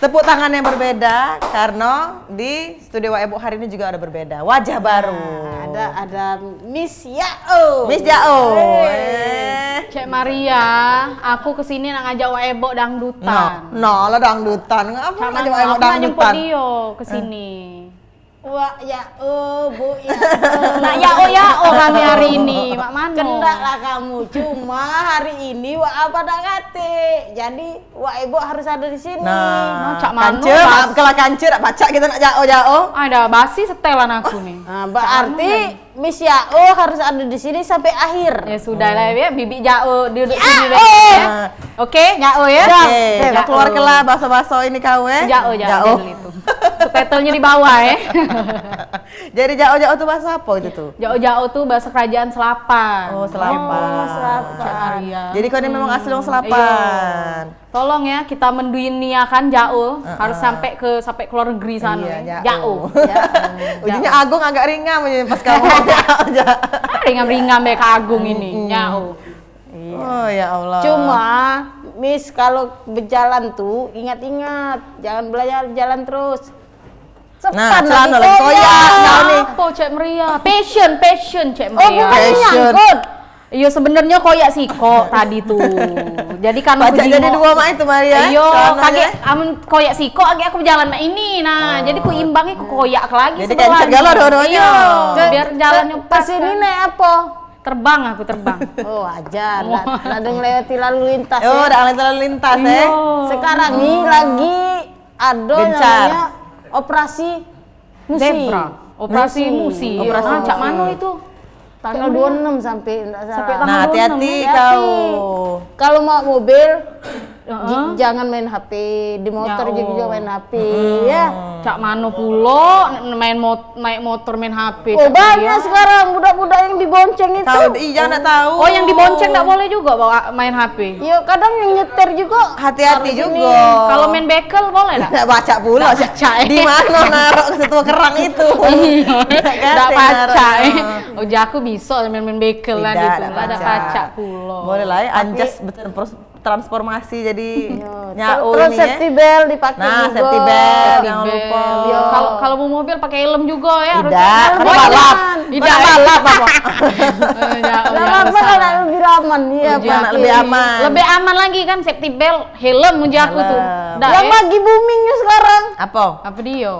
Tepuk tangan yang berbeda karena di studio Waebo hari ini juga ada berbeda. Wajah baru. Ada Miss Yao. Miss Yao. Cek Maria, aku kesini nak ngajak Waebo dangdutan. No, lo dangdutan. Ngapa Cak ngajak Mano, Waebo aku nak jemput dangdutan? dia kesini. Wah, Yao, Bu Yao. Nak Yao kami hari ini, Mak Mano. Kendaklah kamu, cuma hari ini Wak apa dak kate. Jadi Wak Ibu harus ada di sini. Nah, Cak Mano, kancir, kalau kancir, pacak kita nak jauh-jauh. Ada basi setelan aku nih. Nah, berarti Miss Yao harus ada di sini sampai akhir. Ya sudah lah ya, Bibi Jao duduk sini deh. Yao. Ya. Oke, Jao ya. Oke, kita keluarkanlah baso-baso ini kau Jao itu. Subtitlenya di bawah ya. Jadi jauh-jauh tuh bahasa apa itu tuh? Jao tuh bahasa kerajaan Selapan. Oh, Selapan. Cak Maria. Jadi kau ini memang asli orang Selapan. Tolong ya kita menduniakan Jao harus sampai ke luar negeri sana. Iya, Jao. Ujungnya Agung agak ringan pas kamu jauh. Ringam-ringam deh ke Agung ini. Jao. Oh ya Allah. Cuma Miss kalau berjalan tuh ingat-ingat, jangan belajar jalan terus. Nah, Cepat celana nanti lagi koyak kau nih. Apa Cek Maria? Passion Cek Oh, Maria. bukan nyangkut. Iya sebenarnya koyak sih kok tadi tuh. Jadi kan aku Pacak jadi dua mak itu Maria. Iyo, Celananya. kaget amun koyak sih kok aku berjalan mak ini. Nah, jadi ku imbangi ku koyak lagi Jadi sebelahnya. kencet galau dua-duanya. Iya, biar jalannya pas. Kesini Kan. naik apa? Terbang aku terbang. Oh, ajar. Ada ngelewati lalu lintas Oh, ya. udah lalu lintas Iya. Sekarang ini lagi ada Gencar. namanya operasi musi. Zebra. Operasi musi. Operasi Ah, Cak musi. Mano itu? Tanggal 26 sampai enggak salah. Sampai Nah, hati-hati Hati-hati. kau. Kalau mau mobil Heeh. jangan main HP, di motor Ya, juga oh. main HP ya. Cak Mano pulo naik motor main HP. Oh, Cak banyak Maria. sekarang budak-budak yang dibonceng itu. Tahu iya nak tahu. Oh, yang dibonceng nggak boleh juga bawa main HP. Yo, kadang yang nyetir juga Hati-hati harus juga. ini. Kalau main bekel boleh nggak? Nggak baca pula. Di mana naruh ke situ kerang itu? Nggak baca. Udah aku bisa main bekel lah Tidak, gitu. nggak Nggak ada baca. baca pulo. Boleh lah ya, anjas transformasi jadi Terus nyau ini safety ya. belt dipakai Nah, juga. safety belt jangan lupa. Yo, kalau mau mobil pakai helm juga ya. harus. Tidak, Harus kamu balap. Tidak. Balap apa? Jangan apa kalau lebih aman iya Ujian pakai. lebih aman. Lebih aman lagi kan safety belt, helm uji aku tuh. Helm. Dah, Yang lagi boomingnya sekarang Apa? apa dia?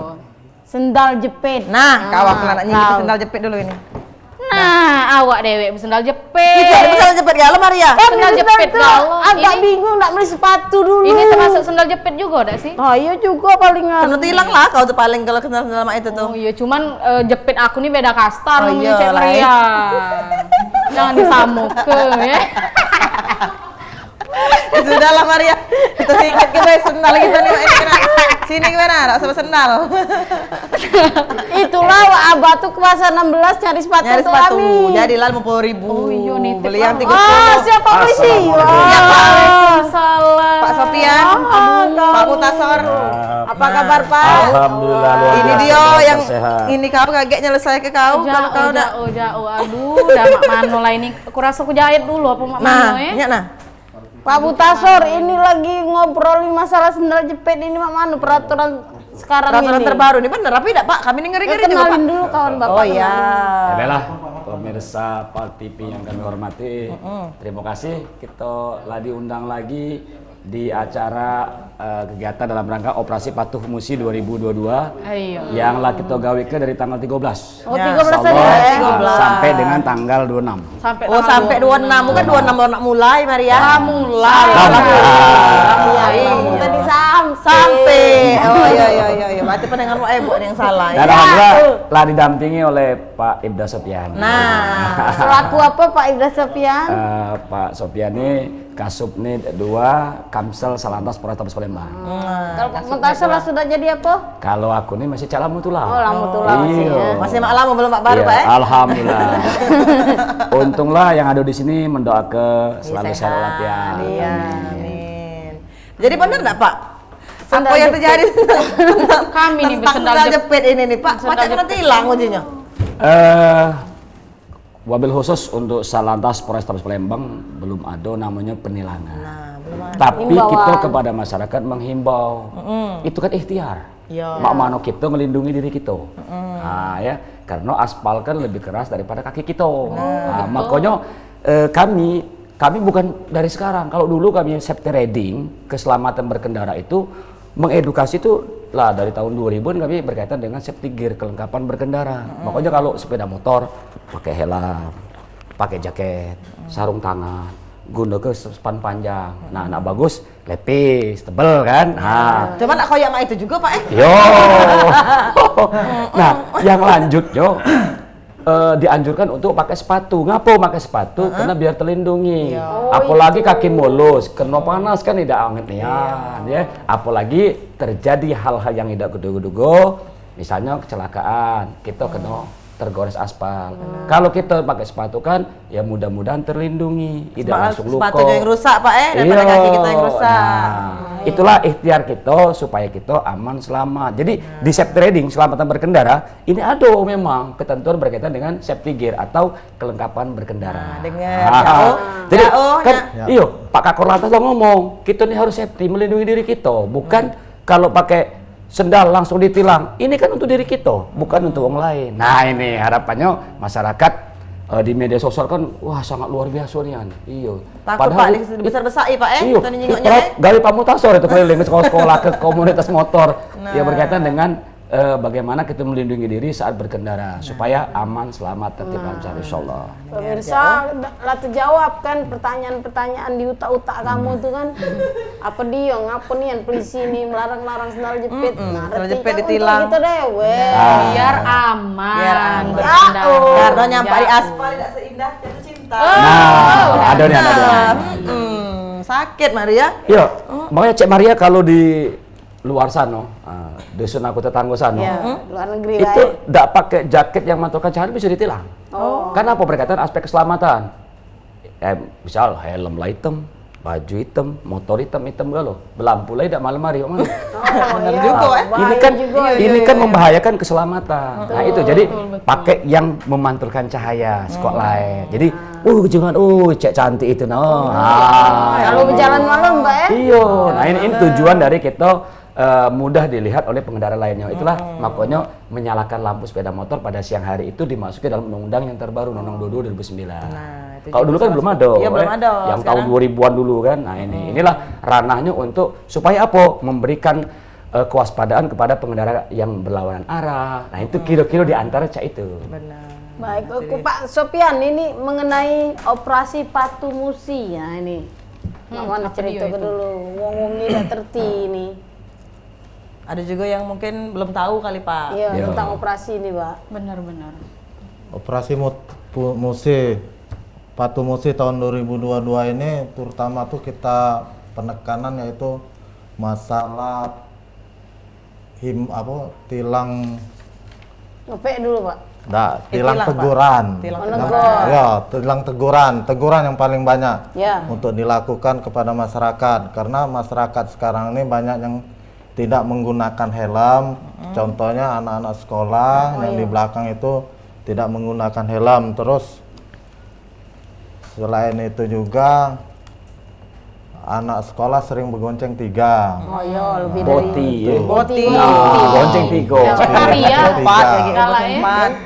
sendal jepit. Nah, kau aku nak nyingkir kau. sendal jepit dulu ini. Nah, awak dewek sendal Itu jepit. sendal jepit galau Maria. Sendal jepit tuh galau. agak Ini- bingung nak beli sepatu dulu. Ini termasuk sendal jepit juga enggak sih? Oh iya juga palingan. Kena tilang lah kau tuh paling kalau sendal mak itu tuh. Oh iya, cuman jepit aku nih beda kasta Oh namanya iya, Cek lain. Maria. Jangan disamukeun ya. Sudah lah Maria. Kita singkat kita sendal kita nih ini kena. Sini gimana? Enggak usah sendal. Itulah Wak Abah tuh kelas 16 cari sepatu Nyari tuh sepatu. Ami. Jadi lah 50.000. Oh iya, nitip Beli yang lah. 30. Siapa polisi? Waalaikumsalam. Pak Sopian, Pak Mutasor. Apa kabar Pak? Alhamdulillah luar Ini biasa, dia luar yang sehat. ini kau kaget nyelesai ke kau kalau kau udah. Aduh, udah Mak Mano lah ini. Aku rasa aku jahit dulu apa Mak Mano Nah, ya. nyak nah. Pak Butasor ini lagi ngobrolin masalah sendal jepit ini Mak Manu peraturan sekarang Peraturan ini. terbaru ini bener tapi enggak Pak? Kami ini ngeri-ngeri juga Pak. Kenalin dulu kawan Bapak. Oh iya. Adalah pemirsa Pak TV yang kami hormati. Terima kasih kita lah diundang lagi di acara kegiatan dalam rangka Operasi Patuh Musi 2022 Ayo. yang lah kita gawe ke dari tanggal 13. Oh, Ya, 13 saja Insyaallah, ya. 13. sampai dengan tanggal 26. Sampai Oh sampai 26, bukan 26 baru nak mulai Maria. mulai. Mulai. Tadi sampai. Sampai. Oh iya iya iya iya. Berarti pendengar Pak Ebo yang salah Dan ya. alhamdulillah telah didampingi oleh Pak Ibda Sopian. Nah, Selaku apa Pak Ibda Sopian? Pak Sopian ini Kasubnid 2 Kamsel Salantas Polrestabes Palembang. Kalau Pak Mutasor sudah jadi apa? Kalau aku nih masih calon mutulah. Oh, lamutullah masih ya. Iya. masih mak lama belum Pak baru Iya, Pak ya? Alhamdulillah. Untunglah yang ada di sini mendoakan selalu sehat walafiat. Iya, amin. Jadi benar enggak Pak? Sendal Apa yang jepit. terjadi Kami nih tentang bersendal sendal jepit. jepit ini nih Pak? Sendal Pacak kena jepit. tilang ujinya. Wabil khusus untuk Salantas Polrestabes Palembang belum ada namanya penilangan. Nah, belum ada. Tapi Himbauan. kita kepada masyarakat menghimbau. Itu kan ikhtiar. Iya. Mak mano kita melindungi diri kita. Nah, ya, karena aspal kan lebih keras daripada kaki kita. Nah, makanya kami bukan dari sekarang. Kalau dulu kami safety riding, keselamatan berkendara itu mengedukasi itu lah dari tahun 2000 kami berkaitan dengan safety gear, kelengkapan berkendara. Makanya kalau sepeda motor pakai helm, pakai jaket, sarung tangan, guna ke span panjang. Nah, anak bagus, lepis, tebel kan. Nah, Cuma nak koyak mak itu juga Pak yo. Nah, yang lanjut yo. Dianjurkan untuk pakai sepatu. Ngapo pakai sepatu? Karena biar terlindungi. Apalagi kaki mulus, kena panas kan tidak anget nian, ya. Apalagi terjadi hal-hal yang tidak kudu-kudu, misalnya kecelakaan, kita kena tergores aspal. Kalau kita pakai sepatu kan, ya mudah-mudahan terlindungi, tidak langsung luka. Sepatunya yang rusak Pak daripada kaki kita yang rusak. Nah, itulah ikhtiar kita supaya kita aman selamat. Jadi di safety riding, selamatan berkendara, ini ada memang ketentuan berkaitan dengan safety gear atau kelengkapan berkendara. Dengar, jauh. Jadi Jauh, kan, iyo Pak Kakor Lantas lo ngomong, kita ini harus safety, melindungi diri kita, bukan kalau pakai sendal langsung ditilang. Ini kan untuk diri kita, bukan untuk orang lain. Nah, ini harapannya masyarakat di media sosial kan wah sangat luar biasa nih an. Iya. Takut Pak, besar-besar Pak Iya. Kita nyingoknya Gali Pamutasor itu keliling ke sekolah-sekolah ke komunitas motor. Ya berkaitan dengan bagaimana kita melindungi diri saat berkendara supaya aman, selamat, tertib, lancar insyaallah. Pemirsa, lah terjawab kan pertanyaan-pertanyaan di utak-utak kamu tuh kan. Apa dia, ngapa nih yang polisi ini melarang-larang sendal jepit. Nah, sendal berarti jepit kan ditilang. untuk kita dewe. Biar aman. Biar aman. berkendara. Karena nyampe di aspal tidak seindah jatuh cinta. Nah, ada nih. Sakit Maria. Iya, makanya Cek Maria kalau di luar sana, dusun aku tetangga sana, Luar negeri itu tidak pakai jaket yang mantulkan cahaya bisa ditilang. Karena apa berkaitan aspek keselamatan? Misal helm lah hitam, baju hitam, motor hitam galau, lampu lah tidak malam hari, mana? Benar juga Ini kan membahayakan keselamatan. Nah itu jadi pakai yang memantulkan cahaya sekolah. Jadi, jangan, cek cantik itu no. Kalau berjalan malam, Mbak ya? Iya. Nah ini tujuan dari kita. Mudah dilihat oleh pengendara lainnya. Itulah makanya menyalakan lampu sepeda motor pada siang hari itu dimasuki dalam undang-undang yang terbaru, Undang-Undang 22 2009. Kalau dulu kan belum ada. Iya, belum ada. Yang tahun 2000-an dulu kan. Nah inilah ranahnya untuk supaya apa? Memberikan kewaspadaan kepada pengendara yang berlawanan arah. Nah itu kira-kira di antara itu. Benar. Baik, Pak Sopian, ini mengenai operasi Patu Musi ya ini. Mana cerita ke dulu, ngomongnya tidak terti ini. Ada juga yang mungkin belum tahu kali Pak. Iya, tentang operasi ini, Pak. Benar-benar. Operasi Patu Musi tahun 2022 ini terutama tuh kita penekanan yaitu masalah tilang Ngepek dulu, Pak. tilang teguran. Tilang teguran yang paling banyak untuk dilakukan kepada masyarakat karena masyarakat sekarang ini banyak yang tidak menggunakan helm, contohnya anak-anak sekolah yang di belakang itu tidak menggunakan helm. Terus selain itu juga anak sekolah sering bergonceng tiga. Lebih Boti. Gonceng tiga. Cek Maria.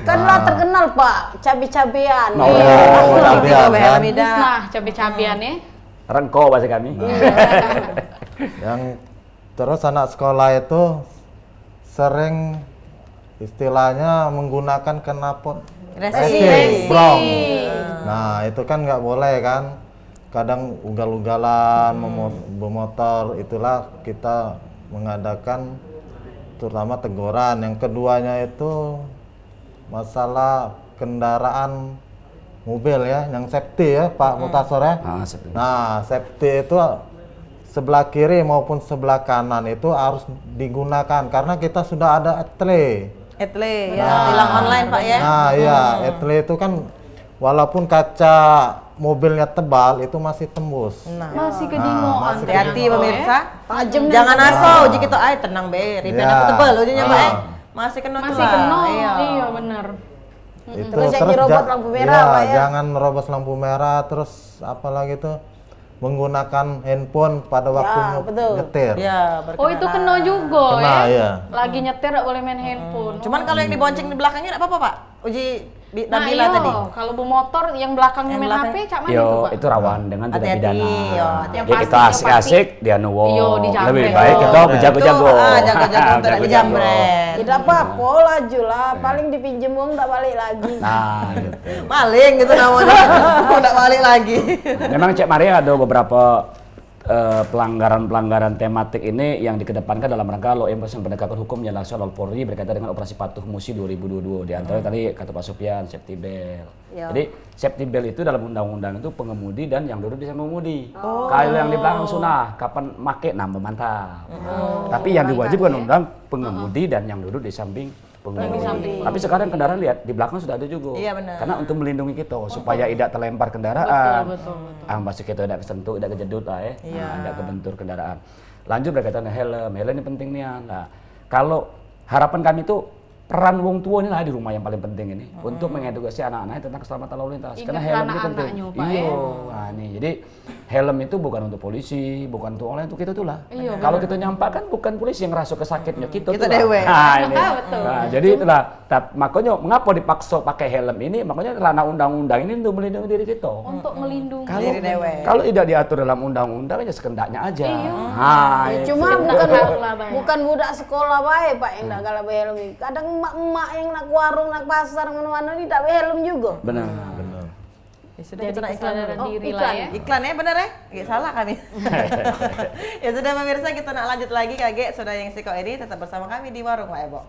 Kan lah terkenal Pak, cabe-cabean. Musnah cabe-cabean ya. Rengko bahasa kami. Yang terus anak sekolah itu sering istilahnya menggunakan knalpot racing. Nah itu kan nggak boleh kan, kadang ugal-ugalan bermotor, itulah kita mengadakan terutama teguran. Yang keduanya itu masalah kendaraan mobil ya, yang safety ya Pak Mutasor ya. Nah safety itu sebelah kiri maupun sebelah kanan itu harus digunakan karena kita sudah ada etle ya, tilang online Pak ya. Nah iya, etle itu kan walaupun kaca mobilnya tebal itu masih tembus. Masih kedingoan. Hati-hati pemirsa. Tajam. Jangan asal uji kita tenang be, ripen aku tebal ujinya Pak Masih kena. Iya benar. Terus yang nyerobot lampu merah Pak ya. Jangan nerobos lampu merah, terus apalagi tuh menggunakan handphone pada waktu betul. nyetir. Ya, Oh itu kena juga Kena, ya? ya. Lagi nyetir nggak boleh main handphone. Cuman kalau yang dibonceng di belakangnya nggak apa-apa, Pak? Uji Nah Nabila iya, tadi. kalau bermotor yang belakangnya Yang main belakang. HP, cak mana Yo, itu Pak? itu rawan dengan tindak Hati-hati, pidana. yo, hati-hati. Jadi Yang kita pasti- asik-asik dia nuwo. Yo, dijamret. Lebih baik kita Itu, berjago-jago. jago-jago, tidak dijamret. Tidak apa-apa, laju lah. Paling dipinjem uang nggak balik lagi. Nah, gitu. Maling gitu namanya. Udah balik lagi. Memang Cek Maria ada beberapa pelanggaran-pelanggaran tematik ini yang dikedepankan dalam rangka law enforcement penegakan hukum yang dilaksanakan oleh Polri berkaitan dengan operasi patuh Musi 2022. Di antara tadi kata Pak Sofian, safety belt. Jadi safety belt itu dalam undang-undang itu pengemudi dan yang duduk di samping pengemudi. Kalau yang di belakang sunnah, kapan make nambah mantap. Tapi yang diwajibkan undang pengemudi dan yang duduk di samping pengemudi. Tapi sekarang kendaraan lihat di belakang sudah ada juga. Iya, benar. Karena untuk melindungi kita supaya tidak terlempar kendaraan. Betul. Masih kita tidak kesentuh, tidak kejedut lah ya. Iya. Tidak kebentur kendaraan. Lanjut berkaitan dengan helm. Helm ini penting nih. Nah, kalau harapan kami itu peran wong tua ini lah di rumah yang paling penting ini untuk mengedukasi anak-anaknya tentang keselamatan lalu lintas. Ingat Karena helm ini penting. anak-anaknya, Pak, Iya. ya. Nah, nih jadi helm itu bukan untuk polisi, bukan untuk orang, untuk kita tuh lah. Iya, Kalau kita nyampak kan bukan polisi yang ngerasa kesakitnya, kita Kita tuh lah. dewe. Nah, ini. Betul. Nah, jadi itulah. Makanya mengapa dipaksa pakai helm ini? Makanya karena undang-undang ini untuk melindungi diri kita. Untuk melindungi. Kalau Diri dewe. kalau tidak diatur dalam undang-undang ya sekendaknya aja. Iya. Nah, itu. Cuma Lah, Bay. bukan budak sekolah baik Pak yang nggak kalah helm. Kadang emak-emak yang nak warung, nak pasar, mana-mana ini tak helm juga. Benar. Ya sudah Jadi kita nak iklan kesadaran dulu. diri iklan. lah ya. Iklan ya benar ya? Nggak salah kami. Ya sudah pemirsa, kita nak lanjut lagi kaget sudah yang siko ini tetap bersama kami di Warung Pak Ebo.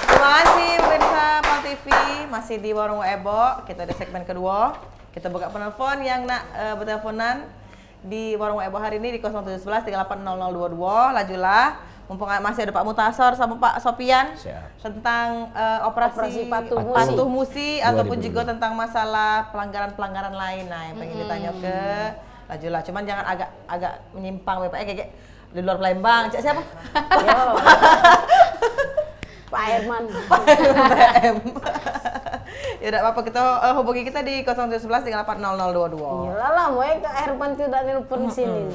Terima kasih pemirsa Pal TV, masih di Warung Ebo. Kita di segmen kedua. Kita buka penelpon yang nak berteleponan di Warung Ebo hari ini di 0711 380022. Lajulah. Mumpung masih ada Pak Mutasor sama Pak Sofian. Siap. Tentang operasi Patuh Musi ataupun juga tentang masalah pelanggaran-pelanggaran lain. Nah, yang pengen ditanya ke Lajulah. Cuman jangan agak menyimpang Pak, kayak di luar Palembang. Cak siapa? Pak Herman. PM. Ya udah apa, kita hubungi kita di 0711 380022. Iyalah lah, mau Kak Herman tidak nelpon sini.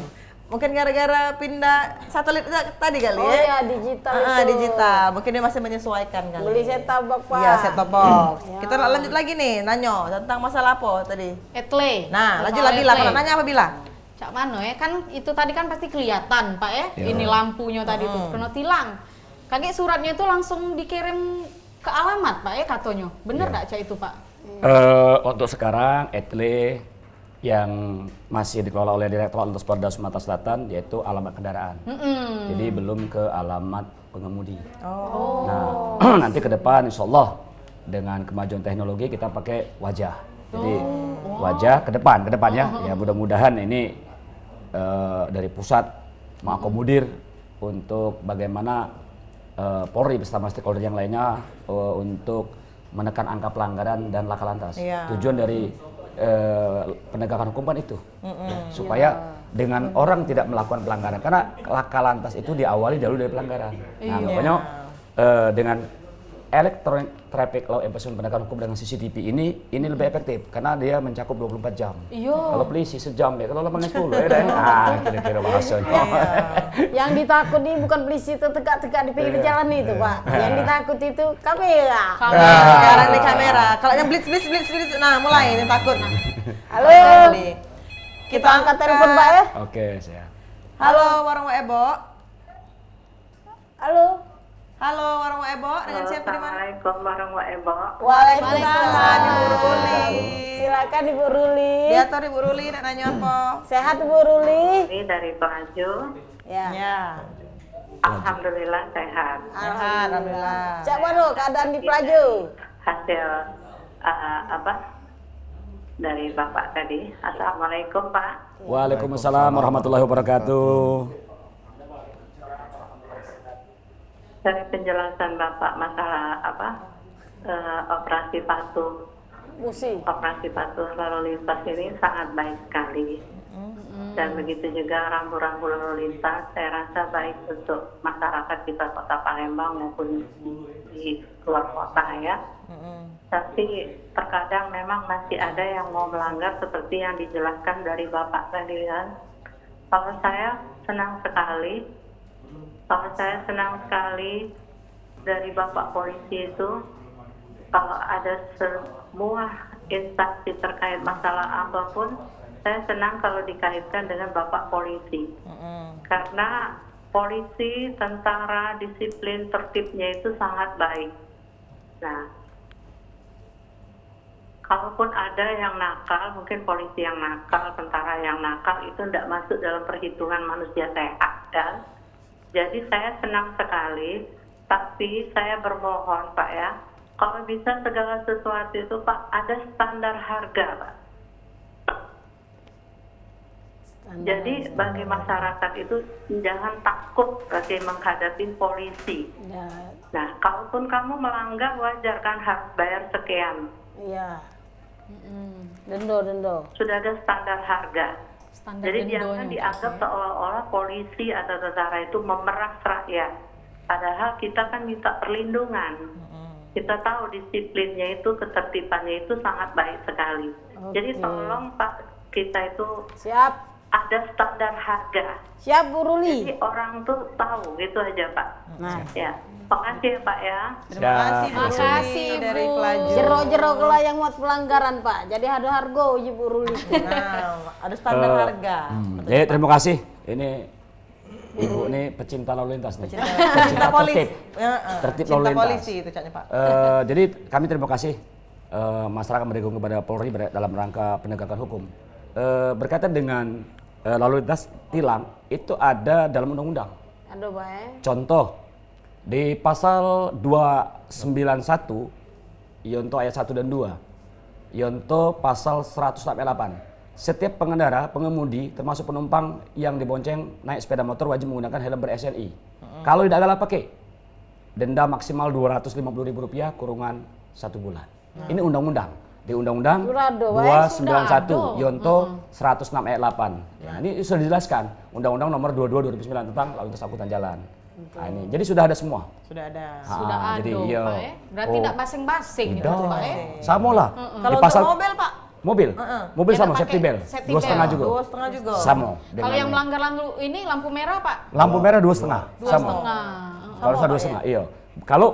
Mungkin gara-gara pindah satelit tadi kali Oh ya. ya, digital itu. Digital. Mungkin dia masih menyesuaikan kali. Beli set-top box, Pak. Iya, set-top box. Kita lanjut lagi nih, nanyo tentang masalah apa tadi? Etle. Nah, lanjut Soal Bila. etle. Kalau nanya apa Bila? Cak Mano ya, kan itu tadi kan pasti kelihatan Pak ya, Ya. ini lampunya tadi tuh, kena tilang. Kakek suratnya itu langsung dikirim ke alamat Pak ya katanya, bener nggak Cak itu Pak? Untuk sekarang etle yang masih dikelola oleh Direktorat Lalu Lintas Polda Sumatera Selatan yaitu alamat kendaraan. Jadi belum ke alamat pengemudi. Nah, nanti ke depan insya Allah dengan kemajuan teknologi kita pakai wajah. Jadi wajah ke depan ya. Ya mudah-mudahan ini dari pusat mengakomodir untuk bagaimana Polri bersama stakeholder yang lainnya untuk menekan angka pelanggaran dan laka lantas. Iya. Tujuan dari penegakan hukum kan itu, supaya dengan orang tidak melakukan pelanggaran, karena laka lantas itu diawali dulu dari pelanggaran. Nah, makanya dengan electronic traffic law enforcement penegakan hukum dengan CCTV ini lebih efektif karena dia mencakup 24 jam. Iya. Kalau polisi sejam ya, kalau 8 10 ya deh. Ah, kira-kira bahasanya. Yang ditakut ini bukan polisi itu tegak-tegak di pinggir jalan itu, Pak. Yang ditakut itu kamera. Sekarang di kamera. Kalau yang blitz, nah mulai ini takut. Halo. Kita angkat telepon, Pak ya. Oke, siap. Halo Warung Ebo. Halo. Halo Warung Ebo, dengan siapa di mana? Assalamualaikum warahmatullahi wabarakatuh. Waalaikumsalam. Ibu Ruli. Silakan Ibu Ruli. Diator Ibu Ruli, nak nanya apa? Sehat Ibu Ruli? Ini dari Pelaju. Ya. Ya. Alhamdulillah sehat. Alhamdulillah. Cak Mano, keadaan di Pelaju? Hasil dari Bapak tadi. Assalamualaikum Pak. Waalaikumsalam warahmatullahi wabarakatuh. Dari penjelasan Bapak masalah operasi patuh lalu lintas ini sangat baik sekali. Dan begitu juga rambu-rambu lalu lintas, saya rasa baik untuk masyarakat kita Kota Palembang maupun di luar kota ya. Tapi terkadang memang masih ada yang mau melanggar seperti yang dijelaskan dari Bapak tadi kan. Kalau saya senang sekali dari Bapak polisi itu, kalau ada semua instansi terkait masalah apapun, saya senang kalau dikaitkan dengan Bapak polisi. Karena polisi, tentara, disiplin, tertibnya itu sangat baik. Nah, kalaupun ada yang nakal, mungkin polisi yang nakal, tentara yang nakal, itu tidak masuk dalam perhitungan manusia sehat. Dan jadi saya senang sekali, tapi saya bermohon Pak ya, kalau bisa segala sesuatu itu Pak, ada standar harga Pak. Jadi bagi masyarakat itu jangan takut bagi menghadapi polisi. Nah, kalaupun kamu melanggar wajar kan harus bayar sekian. Iya. Dendo. Sudah ada standar harga. Jadi jangan dianggap seolah-olah polisi atau tentara itu memeras rakyat. Padahal kita kan minta perlindungan. Kita tahu disiplinnya itu, ketertibannya itu sangat baik sekali. Jadi tolong Pak, kita itu Siap. ada standar harga. Siap Bu Ruli. Jadi orang tuh tahu, gitu aja Pak. Nah, Ya, makasih ya Pak ya. Terima kasih Bu Makasih, Ruli dari Bu. Pelaju. jero lah yang muat pelanggaran Pak. Jadi ada harga uji Bu Ruli. Nah, ada standar harga. Jadi terima kasih. Ini Ibu ini pecinta lalu lintas nih. Cinta polis. tertib. Heeh. Tertib Cinta lalu lintas. polisi itu caknya Pak. Jadi kami terima kasih masyarakat mendukung kepada Polri dalam rangka penegakan hukum. Berkaitan dengan lalu lintas tilang itu ada dalam undang-undang. Aduh Pak. Contoh di pasal 291 Yonto ayat 1 dan 2. Yonto pasal 108. Setiap pengemudi termasuk penumpang yang dibonceng naik sepeda motor wajib menggunakan helm ber-SNI. Kalau tidak adalah pakai denda maksimal Rp250.000 kurungan 1 bulan. Ini undang-undang. Di Undang-Undang Surado, 291 Yonto 106 ayat 8. Nah, ini sudah dijelaskan Undang-Undang nomor 22 2009 tentang lalu lintas angkutan jalan. Nah, ini jadi sudah ada semua. Sudah ada. Sudah ada jadi iya. Pak ya. Berarti tidak basing-basing itu Tidak. Pak ya. Sama lah. Kalau Di pasal untuk mobil Pak, mobil Dia sama tak safety pakai belt safety 2,5 belt. juga. 2,5 juga. Sama. Kalau dengannya. yang melanggar ini lampu merah Pak? Lampu merah 2,5. 2,5. Sama. Kalau saya 2,5. Iya. Kalau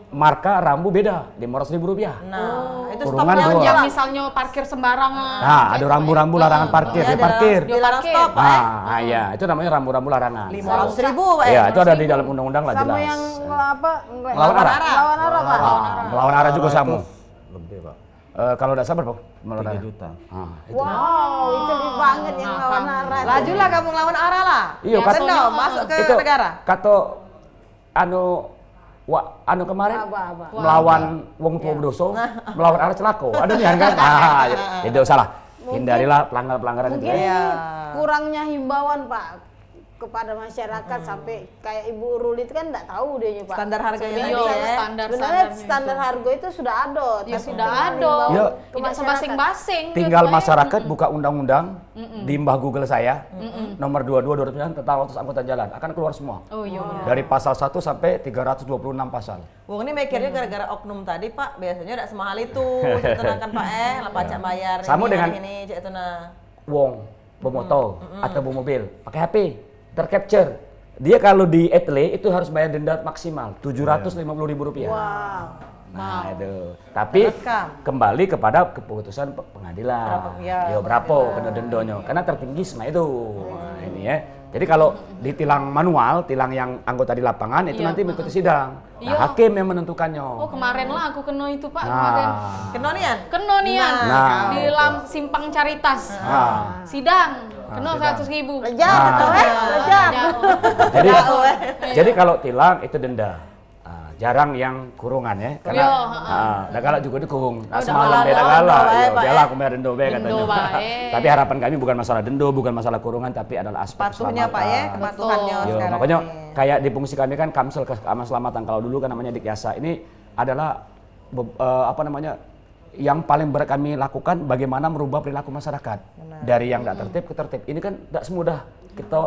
marka rambu beda Rp500.000. Nah, itu Kurungan stopnya dua. Yang jalan. misalnya parkir sembarangan. Nah, ada rambu-rambu larangan parkir, Ya, dia parkir. dilarang stop Pak. Nah, iya, itu namanya rambu-rambu larangan. 500.000 Pak. Iya, itu ada di dalam undang-undang lah Sama jelas. yang apa? Melawan arah. Melawan arah Pak. Melawan arah juga sama. Lebih Pak. Kalau tidak sabar, Pak, melawan 3 arah. juta. Ah, itu. Wow, itu lebih banget yang lawan arah. Lajulah kamu lawan arah lah. Iya, Ya, kata Denda masuk ke itu negara. kata anu kemarin Apa. melawan wong tua berdosa, melawan arah celako. Ada nih kan? Itu salah. Hindarilah pelanggaran-pelanggaran itu. Mungkin Ya. Iya. kurangnya himbauan Pak kepada masyarakat sampai kayak Ibu Ruli itu kan enggak tahu deh Pak. Standar harganya Iya, tadi ya. Sebenarnya standar harga itu sudah ada. Ya tapi sudah tinggal ada. himbauan Ya. ke Tidak masyarakat. sebasing-basing. Tinggal Pak, ya. masyarakat buka undang-undang di mbah Google saya nomor 22 2009 tentang lalu lintas angkutan jalan akan keluar semua. Oh iya. Dari pasal 1 sampai 326 pasal. Wong ini mikirnya gara-gara oknum tadi Pak, biasanya tidak semahal itu. Cek tenakan Pak lah pajak bayar. Sama ini, dengan- ini cek tenang. Wong bermotor atau bermobil pakai HP tercapture. Dia kalau di etle itu harus bayar denda maksimal Rp750.000. Nah itu. Tapi Terekam. kembali kepada keputusan pengadilan. Berapa kena dendanya? Karena tertinggi sama itu. Nah, ini ya. Jadi kalau ditilang manual, tilang yang anggota di lapangan itu Iya. nanti mengikuti sidang. Nah, Iya. hakim yang menentukannya. Oh kemarin lah aku kena itu Pak kemarin. Nah, Kena nian? Kena nian Nah. di Simpang Caritas. nah. Sidang kena sidang. 100.000. Lejat, lejat. Jadi, Jauh. jadi kalau tilang itu denda. Nah, jarang yang kurungan ya. Karena Iya, dah galak juga dikung. Nah, udah semalam galak, beda galak, galak. Pak, Iya, Pak, biarlah aku bayar dendo be Dendo, katanya. Pak, Tapi harapan kami bukan masalah dendo, bukan masalah kurungan, tapi adalah aspek Patuhnya Pak ya, keselamatan. kepatuhannya Betul. Yo, sekarang makanya ini. kayak di fungsi kami kan Kamsel Keselamatan, kalau dulu kan namanya Dikyasa. Ini adalah yang paling berat kami lakukan bagaimana merubah perilaku masyarakat dari yang tidak tertib ke tertib. Ini kan tidak semudah kita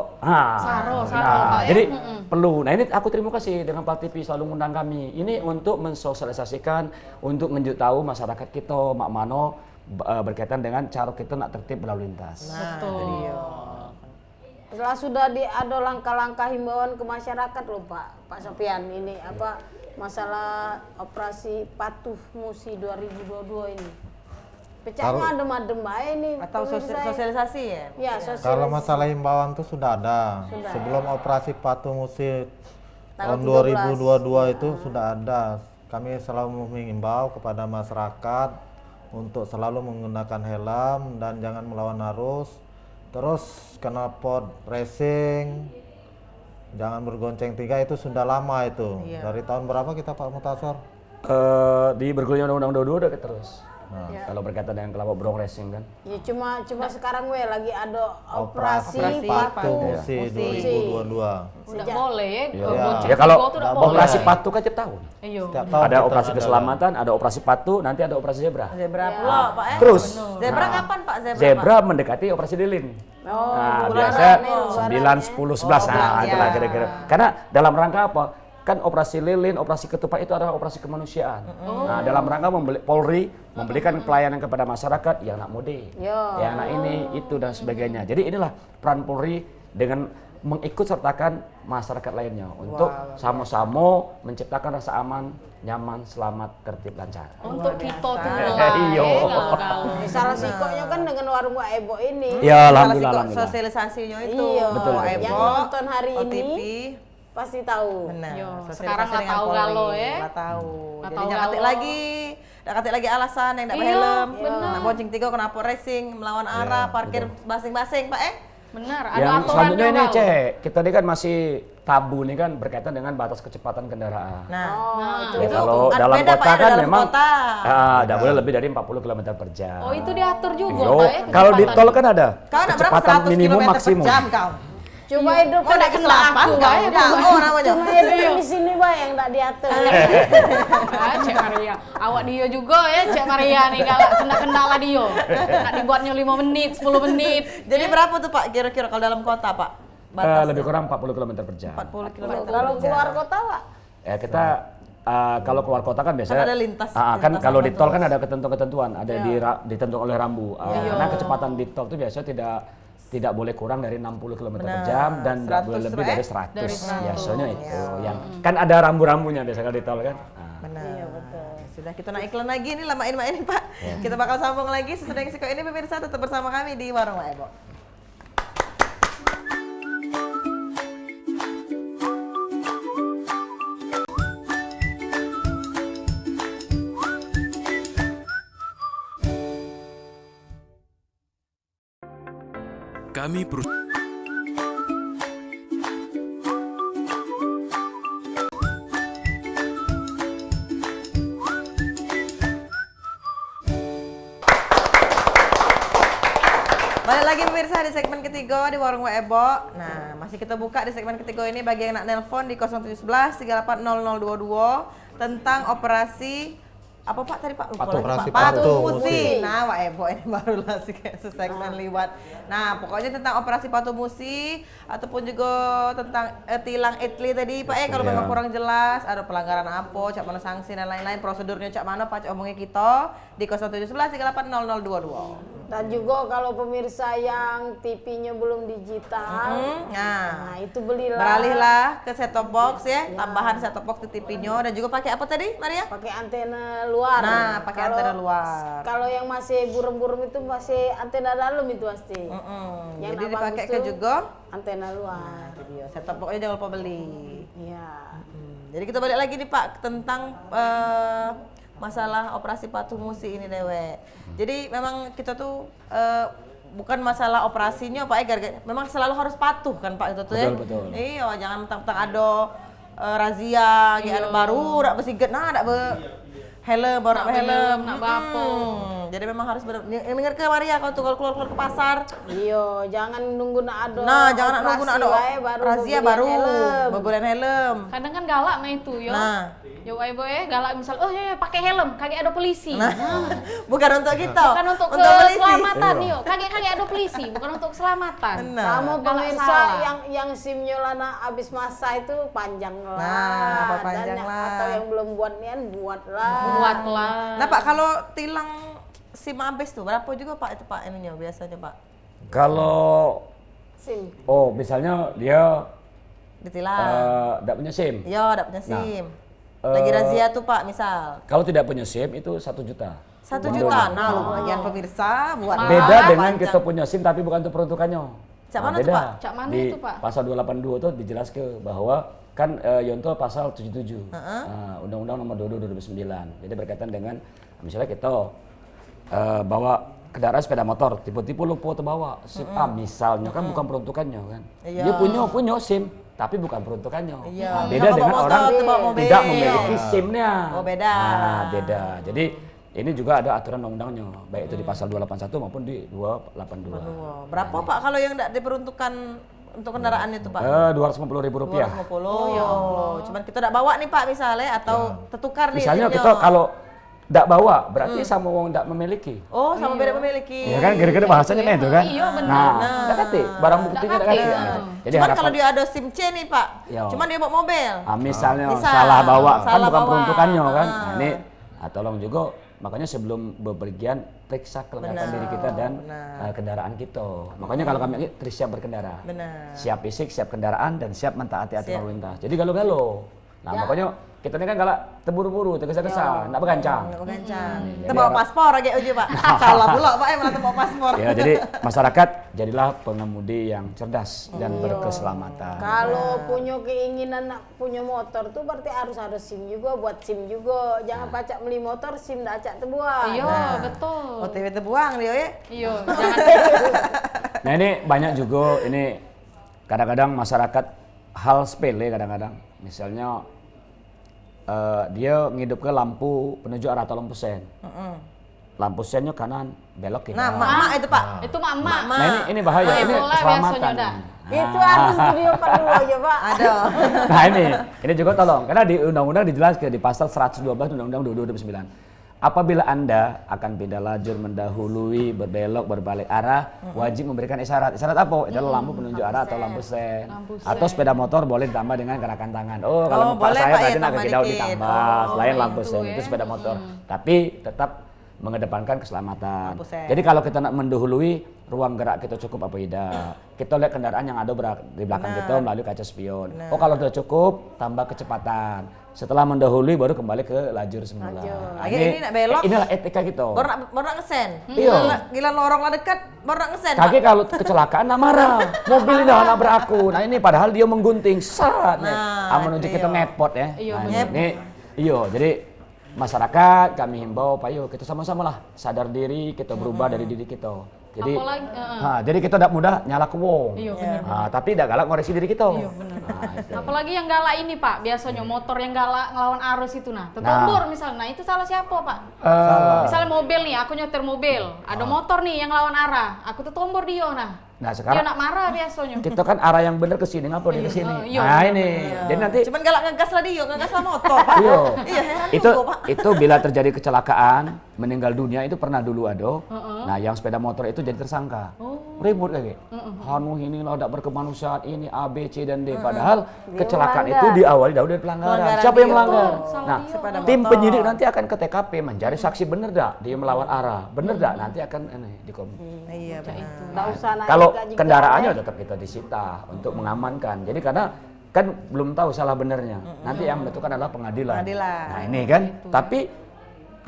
Saro, Pak, ya. jadi perlu. Nah ini aku terima kasih dengan Pak TV selalu mengundang kami. Ini untuk mensosialisasikan, untuk nunjuk tahu masyarakat kita mak mano berkaitan dengan cara kita nak tertib berlalu lintas. Betul. Setelah sudah ada langkah-langkah himbauan ke masyarakat loh Pak Sofian, ini apa masalah operasi patuh Musi 2022 ini. Pecahnya adem-adem baik ini. Atau pemirsa. sosialisasi ya? Ya, sosialisasi. Kalau masalah himbauan itu sudah ada. Sudah. Sebelum operasi patuh musi Tanggal tahun 2022 itu sudah ada. Kami selalu mengimbau kepada masyarakat untuk selalu menggunakan helm dan jangan melawan arus. Terus knalpot racing, jangan bergonceng tiga, itu sudah lama itu. Dari tahun berapa kita Pak Mutasor? Di bergulirnya undang-undang 22 udah terus. Kalau berkaitan dengan kelompok brong racing kan. Ya cuma sekarang lagi ada operasi patuh patuh. musi Musi. 2022. Udah boleh ya. Iya. Bonceng Ya kalau tiga tuh udah boleh. operasi patuh kan tiap tahun. Iya. Setiap tahun Ada kita operasi ada. keselamatan, ada operasi patuh, nanti ada operasi zebra. Zebra pula Pak ya? Terus Zebra kapan Pak? Zebra, zebra mendekati operasi lilin. Nah, biasa 9, 10, 11. Nah, itulah kira-kira. Karena dalam rangka apa? Kan operasi lilin, operasi ketupat itu adalah operasi kemanusiaan. Nah, dalam rangka Polri memberikan pelayanan kepada masyarakat yang nak mudik, yang nak ini, itu dan sebagainya. Jadi inilah peran Polri dengan mengikut sertakan masyarakat lainnya untuk sama-sama menciptakan rasa aman, nyaman, selamat, tertib, lancar. Untuk kita tuh Iya. galau-galau. Salah sikoknya kan dengan warung Wak Ebo ini. Ya, Salah alhamdulillah. sih kok sosialisasinya itu. Iya. Betul, betul. Yang nonton hari OTP. ini pasti tahu. Benar. Yo, Sosialisasi sekarang lah dengan tahu Polri. galau ya. Lah tahu. Lah Jadi tahu jangan katik galau. lagi. Nggak katik lagi alasan yang nggak Iya, berhelm. benar. Nak bonceng tiga kenapa racing, melawan arah, parkir basing-basing Pak Benar, ada Yang aturannya selanjutnya ini galau. Cek, kita ini kan masih tabu nih kan berkaitan dengan batas kecepatan kendaraan. Nah, Ya, itu kalau ada dalam beda, kota Pak, ya, kan dalam memang kota. tidak boleh lebih dari 40 km per jam. Oh, itu diatur juga Yo, Pak ya. kalau di kecepatan. tol kan ada kau nak berapa kecepatan 100 minimum km per maksimum. jam kau? Coba hidup Oh, nak kena ke-8 aku, kau? Pak, ya, Jauh namanya. Cuma hidup di sini Pak yang tak diatur. Ah, Cek Maria. Awak dia juga ya, Cek Maria nih galak kena lah dia. Nak dibuatnya 5 menit, 10 menit. Jadi berapa tuh Pak kira-kira kalau dalam kota Pak? Lebih kurang 40 km per jam. 40 km. Kalau keluar kota Pak, Ya kita kalau keluar kota kan biasanya Kan ada lintas kan kalau di apa tol tuh? kan ada ketentuan-ketentuan, ada ditentukan oleh rambu. Karena kecepatan di tol itu biasanya tidak boleh kurang dari 60 km per jam dan tidak boleh 100, lebih dari 100. Dari 100. Biasanya itu yang kan ada rambu-rambunya biasanya kalau di tol kan. Nah. Benar. Iya betul. Sudah kita naik iklan lagi nih, lamain ini Pak. Kita bakal sambung lagi sesudah yang siko ini pemirsa, tetap bersama kami di Warung Wak Ebo. Kami Balik lagi pemirsa di segmen ketiga di Warung Wak Ebo. Nah, masih kita buka di segmen ketiga ini bagi yang nak nelpon di 0711 380022 tentang operasi apa Pak tadi Pak? Lupa Patuh. lagi, Operasi Pak. Patuh Patuh Musi. Musi. Nah, Wak Ebo ini barulah segmen liwat. Nah, pokoknya tentang operasi Patuh Musi ataupun juga tentang tilang etli tadi Pak kalau memang kurang jelas, ada pelanggaran apa, cak mana sanksi dan lain-lain, prosedurnya cak mana Pak, cak omongnya kita di 0711 380022. dan juga kalau pemirsa yang TV-nya belum digital, Nah, nah itu belilah. beralihlah ke set top box ya, tambahan set top box di TV-nya dan juga pakai apa tadi, Maria? Pakai antena luar. Nah, pakai antena luar. Kalau yang masih burem-burem itu masih antena dalam itu pasti. Yang Jadi nak dipakai bagus ke tuh juga antena luar. iya, set top box-nya jangan lupa beli. Iya. Jadi kita balik lagi nih Pak tentang masalah operasi Patuh Musi ini dewe. Jadi memang kita tuh bukan masalah operasinya Pak, memang selalu harus patuh kan Pak itu tuh ya. Betul, betul. Iya, jangan mentang-mentang ada razia gitu baru dak besiget nah dak be helm baru Nak helm nak bapo. Jadi memang harus benar dengar ke Maria kalau tuh kalau keluar ke pasar. Iya, jangan nunggu nak ada. Nah, jangan nunggu nak ada razia baru helm. bebelian helm. Kadang kan galak nah itu yo. Nah. Yo ibu galak misal, oh ya pakai helm, kagak ada polisi. Nah, bukan untuk kita. Bukan untuk polisi. keselamatan yo. Kagak ada polisi, bukan untuk keselamatan. Nah. Kamu Galak pemirsa salah. yang SIM-nya Lana habis masa itu panjang lah. Nah, perpanjang Dan lah. atau yang belum buat nian buatlah. Buatlah. Nah, Pak, kalau tilang SIM habis tuh berapa juga Pak itu Pak ininya biasanya Pak? Kalau SIM. misalnya dia Ditilang. tidak punya SIM. Iya, enggak punya SIM. Nah, Lagi razia tuh Pak, misal. Kalau tidak punya SIM itu 1 juta. 1 juta. Nah, lu bagian pemirsa buat Beda apa? dengan Panjang. kita punya SIM tapi bukan untuk peruntukannya. Cak mana tuh, beda. Pak? Cak mana Di itu, Pak? Pasal 282 itu dijelaskan bahwa kan Yonto pasal 77. Undang-Undang Nomor 22 2009. Jadi berkaitan dengan misalnya kita bawa kendaraan sepeda motor, tiba-tiba lupa terbawa SIM A misalnya kan bukan peruntukannya kan. Iya. Dia punya SIM tapi bukan peruntukannya. Iya. Nah, beda Bawa dengan motor, orang bawa mobil. tidak memiliki SIM-nya. Oh, beda. Nah, beda. Jadi ini juga ada aturan undang-undangnya, baik itu di pasal 281 maupun di 282. Wah, berapa Pak kalau yang enggak diperuntukkan untuk kendaraan itu Pak? Rp250.000. 250. Ya Allah. Cuman kita enggak bawa nih Pak misalnya atau tertukar nih Misalnya SIM-nya. kita kalau tidak bawa berarti sama orang tidak memiliki. Oh, sama beda memiliki. Ya kan kira-kira bahasanya itu kan. Iya, benar. Nah, enggak kate, barang buktinya enggak kate. Jadi Cuman harapan kalau dia ada SIM C nih Pak, Yo. cuman dia bawa mobil. misalnya Misal, salah bawa kan salah bukan bawa. peruntukannya kan. Ah. Nah, ini tolong juga makanya sebelum bepergian periksa kelengkapan diri kita dan kendaraan kita. Makanya kalau kami ini siap berkendara. Benar. Siap fisik, siap kendaraan dan siap mentaati aturan lalu lintas. Jadi galau-galau. Nah, makanya kita ini kan galak terburu-buru, tergesa-gesa, enggak bergancang. Bukancan. jadi Kita bawa harap- paspor aja Pak. Salah pula Pak malah bawa paspor. Ya, jadi masyarakat jadilah pengemudi yang cerdas dan berkeselamatan. Kalau punya keinginan nak punya motor tuh berarti harus ada SIM juga, buat SIM juga. Jangan pacak beli motor SIM dak acak terbuang. Iya, betul. OTW terbuang dia ya. Iya, jangan Nah, ini banyak juga ini kadang-kadang masyarakat hal sepele kadang-kadang. Misalnya dia ngidup ke lampu penuju arah atau lampu sen. Lampu sennya kanan, belok kiri. Nah, mak itu Pak. itu mak-mak. Nah, ini bahaya, ini Bola keselamatan. biasanya dah. Itu harus studio 42 aja, Pak. Ada. Nah, ini juga tolong karena di undang-undang dijelaskan di pasal 112 Undang-Undang 22 2009. Apabila Anda akan pindah lajur, mendahului, berbelok, berbalik arah, wajib memberikan isyarat. Isyarat apa? Adalah lampu penunjuk arah atau lampu sen. Atau sepeda motor boleh ditambah dengan gerakan tangan. Oh, kalau Pak boleh, saya Pak, ya, tadi nak tambah ke Kidau dikit. ditambah. Selain lampu itu sen ya. itu sepeda motor. Tapi tetap mengedepankan keselamatan. Lampu sen. Jadi kalau kita nak mendahului, ruang gerak kita cukup apa tidak? Kita lihat kendaraan yang ada di belakang kita melalui kaca spion. Oh, kalau sudah cukup, tambah kecepatan. Setelah mendahului baru kembali ke lajur semula. Nah, Ini nak belok. Inilah etika kita. Baru nak ngesen. Iya. Gila lorong lah dekat, baru nak ngesen. Kaki Pak. kalau kecelakaan nak marah. Mobil ini dah nabrak aku. Nah, ini padahal dia menggunting. Sat. Nah, Menuju itu kita iya. ngepot ya. Iya, Nah, benar. ini iya, jadi masyarakat kami himbau, Pak, yuk kita sama-sama lah sadar diri, kita berubah dari diri kita. Jadi, Apalagi, jadi kita tidak mudah nyala ke wong. Iya, benar. Nah, tapi tidak galak ngoreksi diri kita. Iya, benar. Nah, itu. Apalagi yang galak ini Pak, biasanya motor yang galak ngelawan arus itu nah. Tertombor misalnya, nah itu salah siapa Pak? Misalnya mobil nih, aku nyetir mobil, ada motor nih yang lawan arah, aku tertombor dia nah. Nah, Dia sekarang nak marah biasanya. kita kan arah yang benar ke sini, ngapa dia ke sini? iya, Nah, ini. Jadi nanti Cuman galak ngegas lah dia, ngegas lah motor Pak. Iya. Iya, heran itu juga, Pak. itu bila terjadi kecelakaan meninggal dunia itu pernah dulu ada. Nah, yang sepeda motor itu jadi tersangka. Ribut kayak Hanu ini lah tidak berkemanusiaan, ini A B C dan D. Padahal kecelakaan itu diawali dari pelanggaran. Pelanggaran Siapa yang dia. melanggar? Salah Nah, dia. Sepeda tim motor. penyidik nanti akan ke TKP mencari saksi benar dak dia melawan arah. Benar dak nanti akan dikom. Iya benar. Nggak usah naik Kalau gaji kendaraannya tetap kita disita untuk mengamankan. Jadi karena kan belum tahu salah benernya. Nanti yang menentukan adalah pengadilan. Pengadilan. Nah, ini kan. Tapi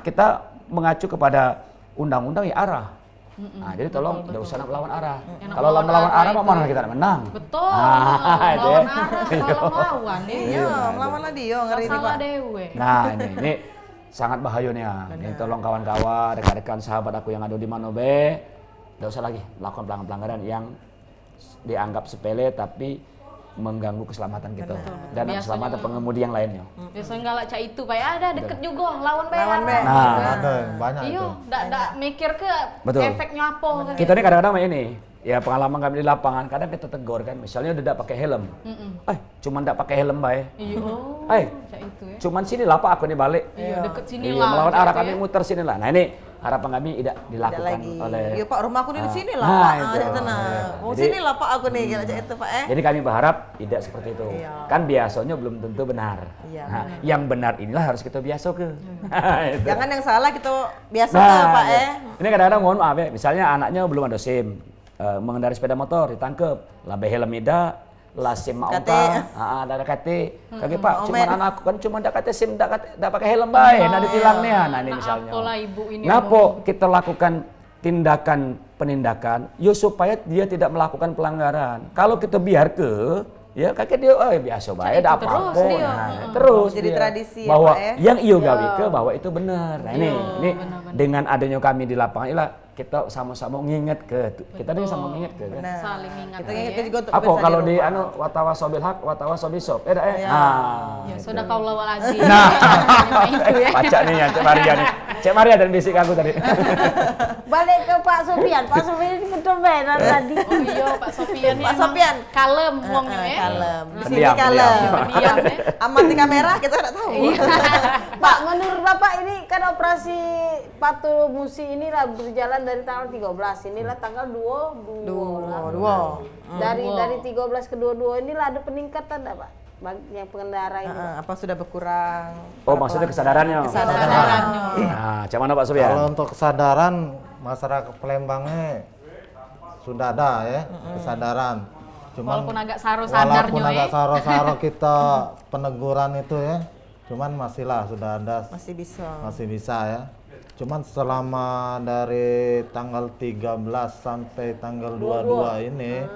kita mengacu kepada undang-undang ya arah. Nah, jadi tolong tidak usah nak melawan arah. Kalau melawan arah mana kita nak menang? Betul. Ah, itu ya. Lawan arah, salah lawan ya. Iya, melawan lah dia ngeri nih Salah Pak. dewe. Nah, ini sangat bahaya nih ya. Ini tolong kawan-kawan, rekan-rekan sahabat aku yang ada di Manobe, tidak usah lagi melakukan pelanggaran yang dianggap sepele tapi mengganggu keselamatan kita dan Biasanya- keselamatan pengemudi yang lainnya. Biasanya galak cak itu Pak, ada deket juga lawan bayar. Lawan bayar. Nah, Ada banyak Iya, itu. ndak mikir ke Betul. efeknya apa kan. kita ini kadang-kadang ini ya pengalaman kami di lapangan, kadang kita tegur kan, misalnya udah tidak pakai helm, cuman tidak pakai helm baik, Iya. Cak itu ya. cuman sini lah Pak aku nih balik, Iya, deket sini iya, lah. melawan cak arah itu kami ya. muter sini lah. Nah ini harapan kami tidak Tidak dilakukan lagi. oleh. Iya Pak, rumahku di sini lah Nah, Pak. itu. Ada tenang. Oh Jadi- sini lah Pak aku nih kira cak itu Pak Jadi kami berharap tidak seperti itu. Iya. Kan biasanya belum tentu benar. Iya, Nah, yang benar inilah harus kita biasa ke. Itu. Jangan yang salah kita biasa Nah, ke Pak iya. Ini kadang-kadang mohon maaf ya, misalnya anaknya belum ada SIM, mengendari sepeda motor ditangkep, lah helm tidak, lah SIM mau KT. ada KT. Kaki Pak, Omet. cuma anakku kan cuma ada KT SIM, tidak pakai helm baik, nah ditilang nih. Nah ini Nah, misalnya. apalah ibu ini Ngapo kita lakukan penindakan, ya supaya dia tidak melakukan pelanggaran. Kalau kita biar ya kakek dia biasa baik, ada terus apa-apa. dia. Nah, terus Jadi dia. tradisi ya, bahwa Pak, ya? yang iyo gawi ke bahwa itu benar. Nah ini benar-benar. dengan adanya kami di lapangan inilah kita sama-sama nginget kita ini sama nginget kan. Nah, saling ingat kita ya. ingatkan juga untuk Apa pemirsa kalau di rumah. anu watawa sobil hak, watawa sobil sob. Iya. Ya, sudah kau lawal azim. Nah, itu ya. baca nih ya Cek Maria nih. Cek Maria dan bisik aku tadi. Balik ke Pak Sofian. Pak Sofian ini kedobenan tadi. Oh iya, Pak Sofian Pak Sofian. kalem ngomongnya ya. Kalem. Di sini Pendiam, kalem. Pendiam ya. Amati kamera kita nggak tahu. Pak, menurut Bapak ini kan operasi Patuh Musi ini lah berjalan dari tanggal 13. Inilah tanggal 22. Dua. Dari 13 ke 22 inilah ada peningkatan enggak, Pak? Bagi yang pengendara ini. Apa sudah berkurang? Oh, maksudnya kesadarannya. Kesadarannya. Nah, macam mana Pak Sofian? Kalau untuk kesadaran masyarakat Palembangnya sudah ada ya kesadaran. Walaupun agak saro-sadarnya walaupun agak ya. saro-saro kita peneguran itu ya, cuman masih lah sudah ada Masih bisa. ya. Cuman selama dari tanggal 13 sampai tanggal 22 ini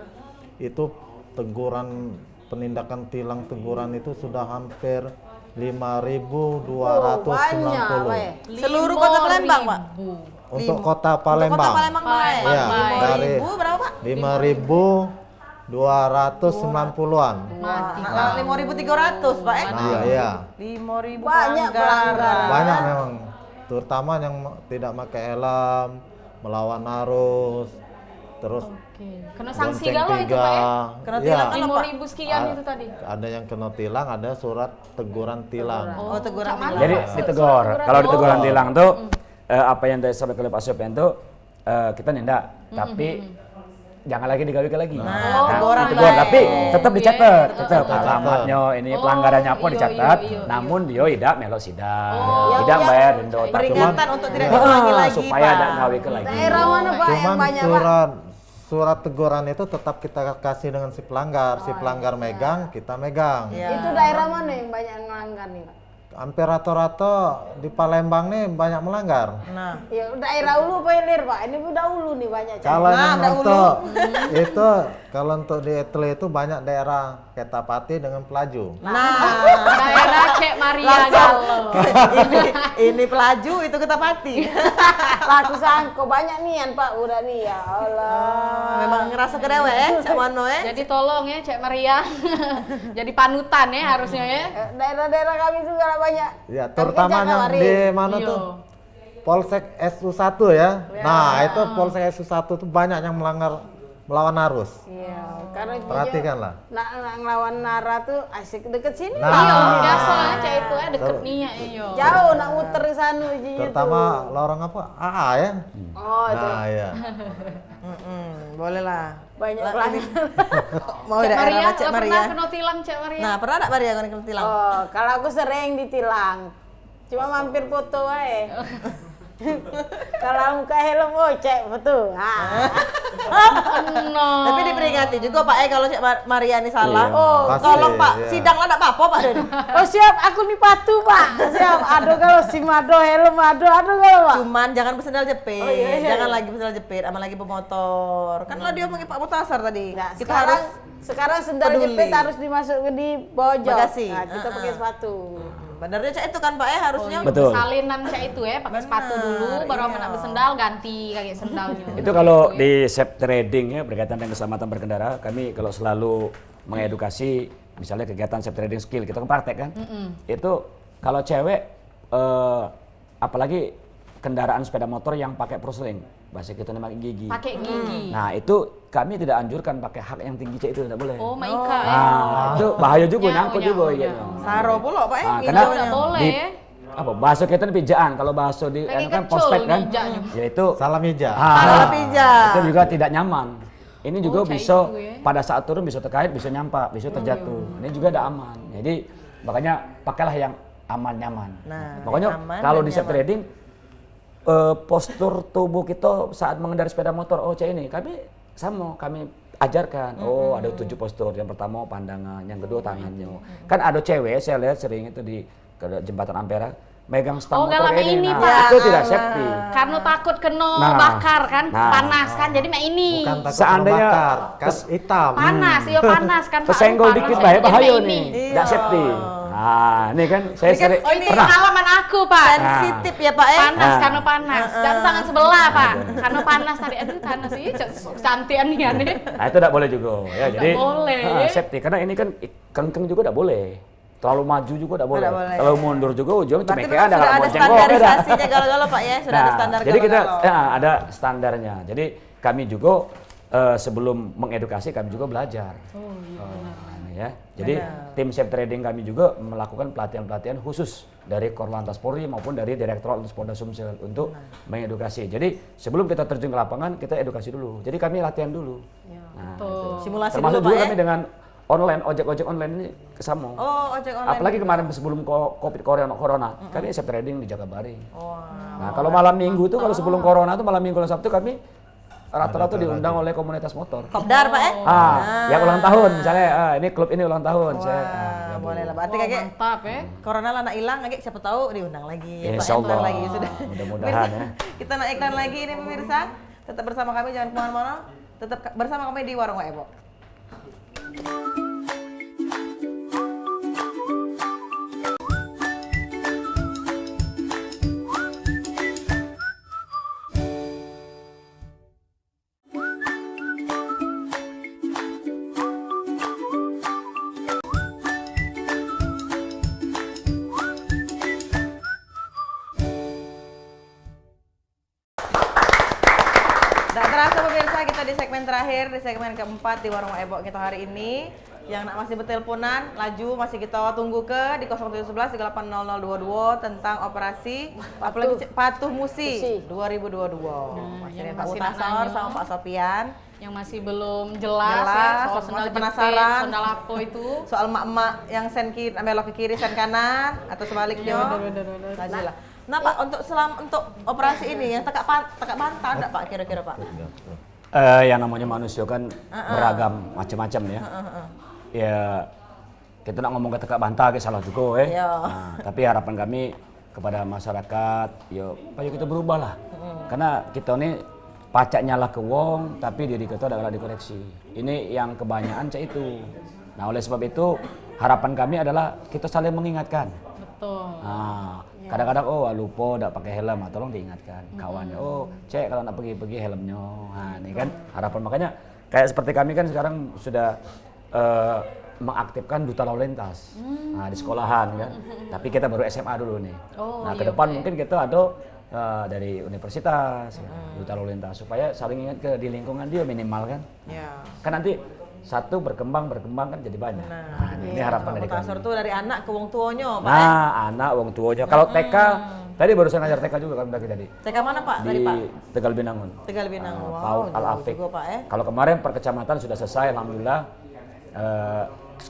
itu teguran penindakan tilang teguran itu sudah hampir 5.290. banyak, Pak ya. Seluruh kota Palembang, Pak. 5.000. Untuk kota Palembang. Kota Palembang Pak. Iya, dari 5.000 berapa Pak? 5.290-an. Nah, 5.300 Pak. Nah, iya. 5.000 Banyak pelanggaran. Banyak memang, terutama yang tidak pakai helm, melawan arus, terus Oke. Kena sanksi bonceng galau itu tiga. Pak ya. Kena Iya. tilang kan, Pak? 5.000 sekian itu tadi. Ada yang kena tilang, ada surat teguran tilang. Oh, teguran Cak mana, tilang. Jadi Pak? ditegur. Surat Kalau teguran. diteguran tilang tuh apa yang tadi sampaikan oleh Pak Sofian tuh kita nindak, tapi jangan lagi digawe lagi. teguran ditegur, baik. tapi tetap dicatat, Oke, tetap alamatnya ini pelanggarannya apa iya, dicatat. iya. Namun dia tidak melok sidang, Oh, tidak iya. bayar denda. Peringatan untuk tidak diulangi lagi, supaya Pak. tidak ngawe ke lagi. Daerah mana Pak yang Cuman banyak, Pak? surat teguran itu tetap kita kasih dengan si pelanggar. Si pelanggar megang, kita megang. Iya. Itu daerah mana yang banyak yang melanggar nih, Pak? Hampir rata-rata di Palembang nih banyak melanggar. Nah, Ya daerah Ulu apa hilir, Pak? Ini udah Ulu nih banyak. Cak. Kalau yang ada untuk itu, kalau untuk di Etle itu banyak daerah Ketapati dengan Pelaju. Daerah Cek Maria langsung galau. ini pelaju itu Ketapati. Lah aku sangko banyak nian, Pak. Udah nih ya Allah. Memang ngerasa kedewe Cak Mano Jadi tolong ya Cek Maria. Jadi panutan ya harusnya ya. Daerah-daerah kami juga lah banyak. Ya, terutama yang di mana Iya. tuh? Polsek SU1 ya. Nah, itu Polsek SU1 tuh banyak yang melanggar melawan arus. Iya, karena itu Perhatikanlah. nak ngelawan Nara tuh asik deket sini. Nah. Iya, biasa ya Cek itu ya deket nih ya. Iya. Jauh nak muter di sana ujinya Terutama tuh. lorong apa? AA ya. Oh, itu Nah, iya. Boleh lah. banyak pelanggar. Mau Cek daerah Maria, mana, Cek nggak Maria? pernah kena tilang Cek Maria. Nah, pernah enggak Maria kena tilang? Oh, kalau aku sering ditilang. Cuma mampir foto aja. Kalau muka helm, oh cek betul. No. Tapi diperingati juga Pak kalau Cek Maria ini salah. Iya. Oh, Pasti, tolong Pak, iya. sidang lah enggak apa-apa Pak Doni. Oh siap, aku nih patuh Pak. Siap, aduh kalau sim aduh helm aduh kalau Pak. Cuman jangan bersendal jepit. Oh, iya, iya. Jangan lagi bersendal jepit, apalagi pemotor. Kan lah dia ngomongin Pak Mutasar tadi. Nah, Kita harus sekarang sendal peduli. jepit harus dimasuk di bawah jok. Bagasi. Nah, kita pakai sepatu. Benernya Cak itu kan Pak ya harusnya. Betul. Salinan Cak itu ya, pakai sepatu dulu, baru iya. anak bersendal ganti kaki sendalnya. Itu kalau di safe trading ya berkaitan dengan keselamatan berkendara, kami kalau selalu mengedukasi misalnya kegiatan safe trading skill kita kan praktek kan. Itu kalau cewek apalagi kendaraan sepeda motor yang pakai prosling, bahasa kita pakai gigi. Pakai gigi. Nah, itu kami tidak anjurkan pakai hak yang tinggi Cek, itu tidak boleh. Oh, Maika ya. Nah, itu bahaya juga, Ya, nyangkut ya, juga ya. ya. Saro pula Pak ya. Nah, gitu karena namanya. Nggak boleh di, ya. apa bahasa kita ini pijaan, kalau bahasa di Kayak kan kecul prospek kan, mijanya. yaitu Salah meja. Salah pijat. itu juga tidak nyaman. Ini juga Cak bisa itu ya. pada saat turun bisa terkait, bisa nyampak, bisa terjatuh. Ini juga tidak aman. Jadi makanya pakailah yang aman nyaman. Nah, Makanya aman kalau dan di safe nyaman. trading postur tubuh kita saat mengendarai sepeda motor, Cak ini kami ajarkan. Oh, ada 7 postur. Yang pertama pandangan, yang kedua tangannya. Kan ada cewek saya lihat sering itu di ke jembatan Ampera megang stang Oh, motor galak ini. ini, Nah, Pak. itu tidak safety. Karena takut kena Nah. bakar kan, Nah. panas kan, jadi mak ini. Bukan takut Seandainya terbakar, kan hitam. Panas, iya panas kan. Pak. Kesenggol Panas, dikit jadi bahaya mak nih, ini. tidak safety. Nah, ini kan saya Ini kan- sering Oh, itu pernah. pengalaman aku, Pak. Sensitif ya Pak ya. Panas Nah. karena panas. Jatuh tangan sebelah, Pak. Karena panas tadi. Aduh, panas sih. Cantian nih aneh. Nah, itu tidak boleh juga ya. Jadi boleh. safety karena ini kan kelengkeng juga tidak boleh. Terlalu maju juga tidak boleh. Tidak boleh. Kalau mundur juga ujung Berarti cemekean memang sudah ada monceng kok, standarisasinya galau-galau Pak ya, sudah ada Nah, standar jadi kita galau-galau. ada standarnya. Jadi kami juga sebelum mengedukasi kami juga belajar. Ya. Jadi tim safe trading kami juga melakukan pelatihan-pelatihan khusus dari Korlantas Polri maupun dari Direktorat Polda Sumsel untuk mengedukasi. Jadi sebelum kita terjun ke lapangan kita edukasi dulu. Jadi kami latihan dulu. Nah, itu. Simulasi Termasuk dulu juga Pak kami ya. dengan online ojek online ini kesama. Oh, ojek online. Apalagi kemarin sebelum Covid corona, kami safe trading di Jakabaring. Wah. Nah, kalau malam minggu tuh kalau sebelum corona tuh malam minggu dan Sabtu kami rata-rata diundang oleh komunitas motor. Kopdar Pak ya. Yang ulang tahun misalnya, ini klub ini ulang tahun. Saya Wah, boleh lah. Berarti Wah, kakek mantap ya. corona lah nak hilang, kakek siapa tahu diundang lagi. Insya Pak, Allah. lagi sudah. Mudah-mudahan ya. Kita naik iklan lagi ini pemirsa. Tetap bersama kami, jangan kemana-mana. Tetap bersama kami di Warung Ebo. Tak terasa pemirsa, kita di segmen terakhir, di segmen keempat di Warung Ebo kita hari ini. Yang nak masih berteleponan, laju masih kita tunggu ke di 0711 380022 tentang operasi Patuh Musi 2022. Masih ada Pak masih Utasor nanya. sama Pak Sopian. Yang masih belum jelas, Jelas, ya, soal masih sendal penasaran. jepit, sendal apa itu. Soal mak-mak yang sen kiri, belok ke kiri, sen kanan atau sebaliknya. Laju lah. Nah Pak, untuk operasi ini yang tekak bantal enggak Pak kira-kira Pak? Yang namanya manusia kan beragam macam-macam ya. Ya kita nak ngomong ke tekak bantah ke salah juga Iya. Nah, tapi harapan kami kepada masyarakat, ya ayo kita berubah lah. Karena kita ini pacak nyala ke wong, tapi diri kita adalah dikoreksi. Ini yang kebanyakan cak itu. Nah oleh sebab itu harapan kami adalah kita saling mengingatkan. Betul. Nah, kadang-kadang lupa tidak pakai helm, tolong diingatkan kawannya. Cek kalau nak pergi helmnya. Nah, ini kan harapan, makanya kayak seperti kami kan sekarang sudah mengaktifkan duta lalu lintas. Nah, di sekolahan kan. Tapi kita baru SMA dulu nih. Nah, ke depan mungkin kita ada dari universitas, duta lalu lintas supaya saling ingat di lingkungan dia minimal kan. Ya. Kan nanti satu berkembang kan jadi banyak. Nah, ini harapan dari kami. Mutasor tuh dari anak ke wong tuanya Pak. Nah, anak wong tuanya. Kalau TK, tadi baru saya ngajar TK juga kan tadi. TK mana Pak? Tadi Di Pak? Tegal Binangun. Tegal Binang. Wow, Paut jauh Al-Afik. juga, Pak ya. Kalau kemarin per kecamatan sudah selesai, alhamdulillah.